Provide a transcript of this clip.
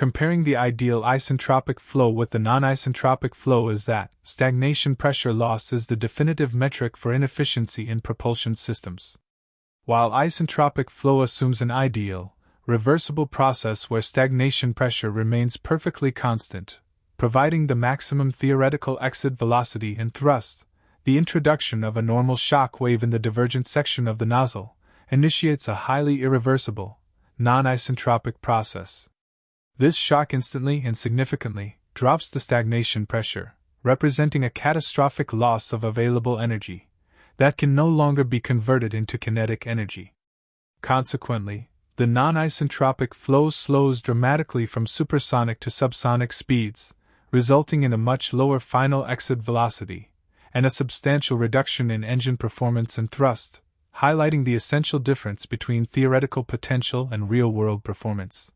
Comparing the ideal isentropic flow with the non-isentropic flow is that stagnation pressure loss is the definitive metric for inefficiency in propulsion systems. While isentropic flow assumes an ideal, reversible process where stagnation pressure remains perfectly constant, providing the maximum theoretical exit velocity and thrust, the introduction of a normal shock wave in the divergent section of the nozzle initiates a highly irreversible, non-isentropic process. This shock instantly and significantly drops the stagnation pressure, representing a catastrophic loss of available energy that can no longer be converted into kinetic energy. Consequently, the non-isentropic flow slows dramatically from supersonic to subsonic speeds, resulting in a much lower final exit velocity and a substantial reduction in engine performance and thrust, highlighting the essential difference between theoretical potential and real-world performance.